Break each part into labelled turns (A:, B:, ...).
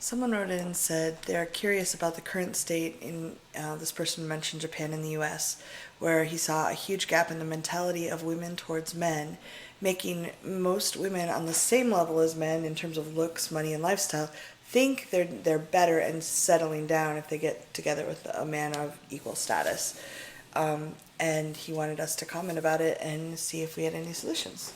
A: Someone wrote in and said they're curious about the current state in, this person mentioned Japan and the US, where he saw a huge gap in the mentality of women towards men, making most women on the same level as men in terms of looks, money, and lifestyle think they're better and settling down if they get together with a man of equal status. And he wanted us to comment about it and see if we had any solutions.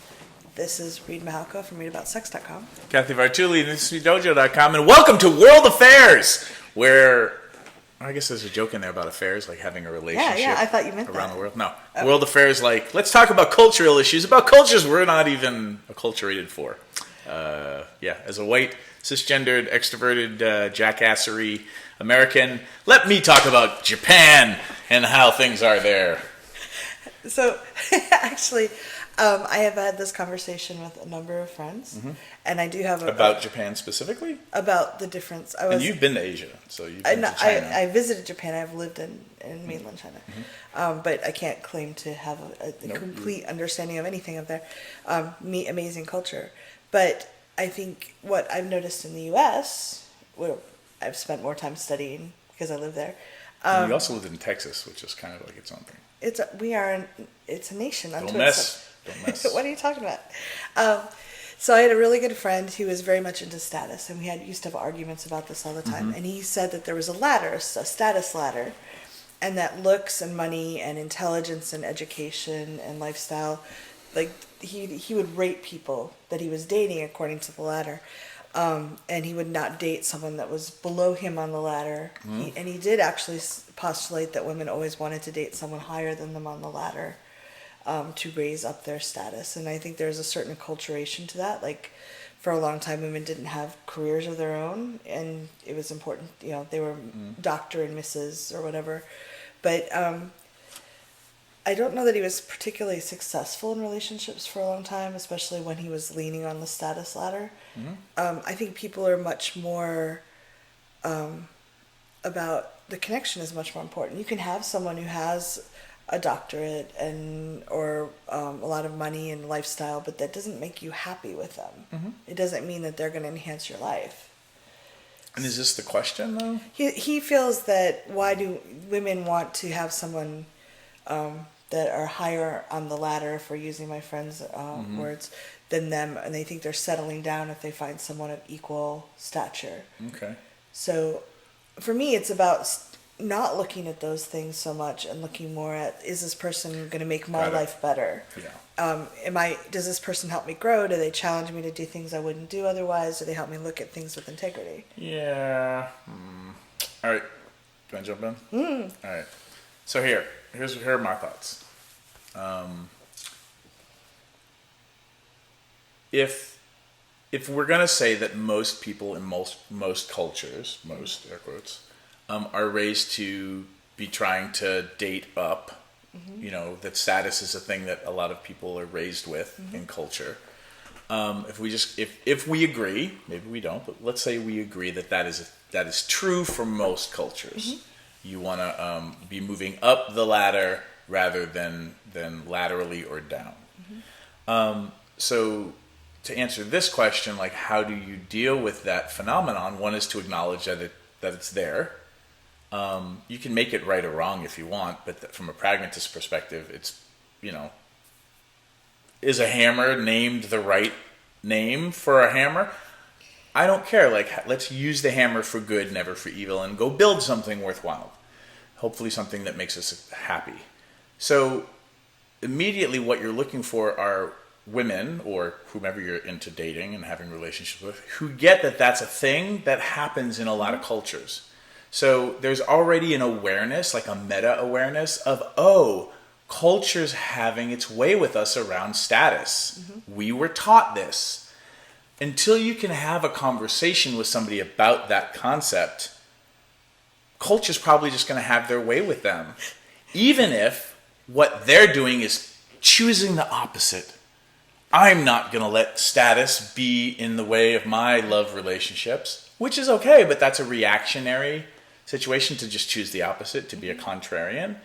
A: This is Reid from readaboutsex.com.
B: Cathy Vartuli, TheIntimacyDojo.com, and welcome to World Affairs, where, I guess there's a joke in there about affairs, like having a relationship
A: Yeah, I thought you meant
B: around
A: that.
B: the world. No, World Affairs, like, let's talk about cultural issues, about cultures we're not even acculturated for. As a white, cisgendered, extroverted, jackassery American, let me talk about Japan and how things are there.
A: So, actually, I have had this conversation with a number of friends, and I do have
B: About Japan specifically?
A: about the difference.
B: And you've been to Asia, so you've been to China.
A: I visited Japan. I've lived in mainland China, but I can't claim to have a complete understanding of anything of there. Amazing culture, but I think what I've noticed in the U.S., where I've spent more time studying because I live there.
B: And you also lived in Texas, which is kind of like its own thing.
A: It's a nation unto
B: Don't mess.
A: itself.
B: Don't mess.
A: What are you talking about? So I had a really good friend who was very much into status, and we used to have arguments about this all the time. And he said that there was a ladder, a status ladder, and that looks and money and intelligence and education and lifestyle, like he would rate people that he was dating according to the ladder. And he would not date someone that was below him on the ladder. And he did actually postulate that women always wanted to date someone higher than them on the ladder to raise up their status. And I think there's a certain acculturation to that. Like, for a long time, women didn't have careers of their own, and it was important, they were Dr. and Mrs. or whatever. But I don't know that he was particularly successful in relationships for a long time, especially when he was leaning on the status ladder. I think people are much more about the connection is much more important. You can have someone who has a doctorate or a lot of money and lifestyle, but that doesn't make you happy with them. It doesn't mean that they're going to enhance your life.
B: And is this the question, though?
A: He feels that why do women want to have someone that are higher on the ladder, if we're using my friend's words, than them, and they think they're settling down if they find someone of equal stature. Okay. So, for me, it's about not looking at those things so much and looking more at, is this person going to make my life better? Yeah. Does this person help me grow? Do they challenge me to do things I wouldn't do otherwise? Do they help me look at things with integrity?
B: Yeah. All right. Do you want to jump in? All right. So here are my thoughts. If we're gonna say that most people in most cultures, most air quotes, are raised to be trying to date up, that status is a thing that a lot of people are raised with in culture. If we agree, maybe we don't, but let's say we agree that is true for most cultures. You want to be moving up the ladder rather than laterally or down. So to answer this question, like, how do you deal with that phenomenon? One is to acknowledge that it's there. You can make it right or wrong if you want, but from a pragmatist perspective, it's, is a hammer named the right name for a hammer? I don't care. Like, let's use the hammer for good, never for evil, and go build something worthwhile. Hopefully something that makes us happy. So immediately what you're looking for are women, or whomever you're into dating and having relationships with, who get that that's a thing that happens in a lot of cultures. So there's already an awareness, like a meta-awareness of, culture's having its way with us around status. We were taught this. Until you can have a conversation with somebody about that concept, culture's probably just going to have their way with them. Even if what they're doing is choosing the opposite. I'm not going to let status be in the way of my love relationships, which is okay, but that's a reactionary situation to just choose the opposite, to be a contrarian.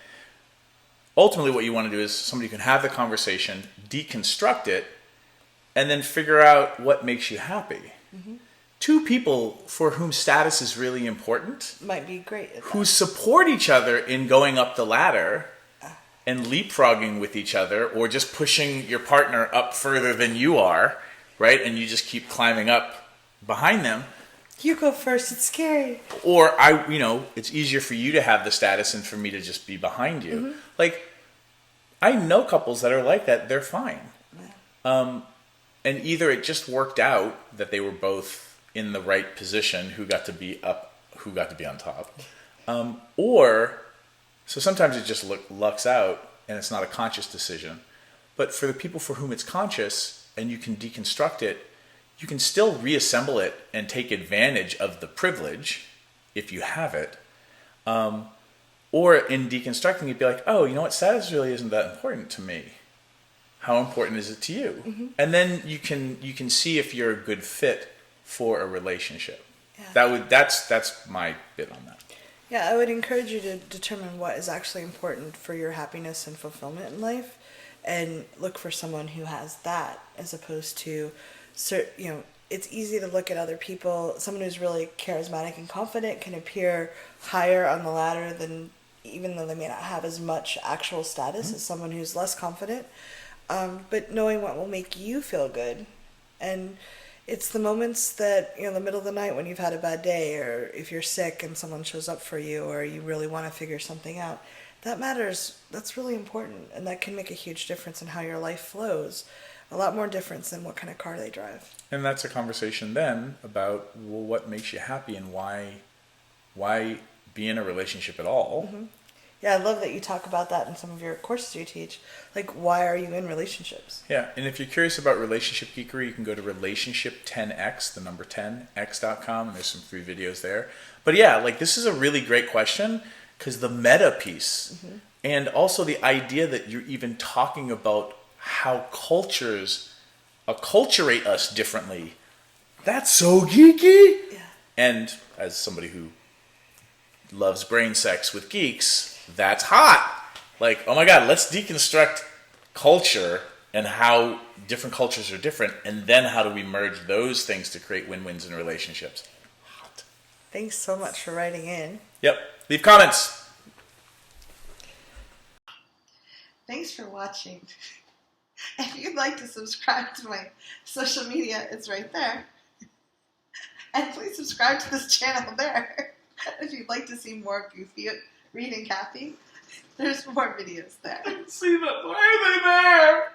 B: Ultimately, what you want to do is somebody can have the conversation, deconstruct it, and then figure out what makes you happy. two people for whom status is really important,
A: might be great at
B: who
A: that.
B: support each other in going up the ladder and leapfrogging with each other, or just pushing your partner up further than you are, right? And you just keep climbing up behind them.
A: You go first, it's scary.
B: Or it's easier for you to have the status and for me to just be behind you.
A: Mm-hmm.
B: Like, I know couples that are like that, they're fine. And either it just worked out that they were both in the right position, who got to be up, who got to be on top. So sometimes it just lucks out and it's not a conscious decision. But for the people for whom it's conscious and you can deconstruct it, you can still reassemble it and take advantage of the privilege, if you have it. Or in deconstructing, you'd be like, oh, you know what? Status really isn't that important to me. How important is it to you? Mm-hmm. And then you can see if you're a good fit for a relationship. Yeah. That's my bit on that.
A: Yeah, I would encourage you to determine what is actually important for your happiness and fulfillment in life, and look for someone who has that, as opposed to, it's easy to look at other people. Someone who's really charismatic and confident can appear higher on the ladder than, even though they may not have as much actual status mm-hmm. as someone who's less confident. But knowing what will make you feel good. And it's the moments that, the middle of the night when you've had a bad day, or if you're sick and someone shows up for you, or you really want to figure something out, that matters. That's really important. And that can make a huge difference in how your life flows. A lot more difference than what kind of car they drive. And
B: that's a conversation then about, well, what makes you happy and why be in a relationship at all?
A: Mm-hmm. Yeah, I love that you talk about that in some of your courses you teach. Like, why are you in relationships?
B: Yeah, and if you're curious about relationship geekery, you can go to relationship10x, the number 10x.com, and there's some free videos there. But yeah, like, this is a really great question, because the meta piece, mm-hmm. and also the idea that you're even talking about how cultures acculturate us differently, that's so geeky!
A: Yeah.
B: And as somebody who loves brain sex with geeks, that's hot. Like, oh my God, let's deconstruct culture and how different cultures are different, and then how do we merge those things to create win-wins in relationships. Hot.
A: Thanks so much for writing in.
B: Yep. Leave comments.
A: Thanks for watching. If you'd like to subscribe to my social media, it's right there. And please subscribe to this channel there. If you'd like to see more goofy Reid and Cathy, there's more videos there.
B: See them. Why are they there?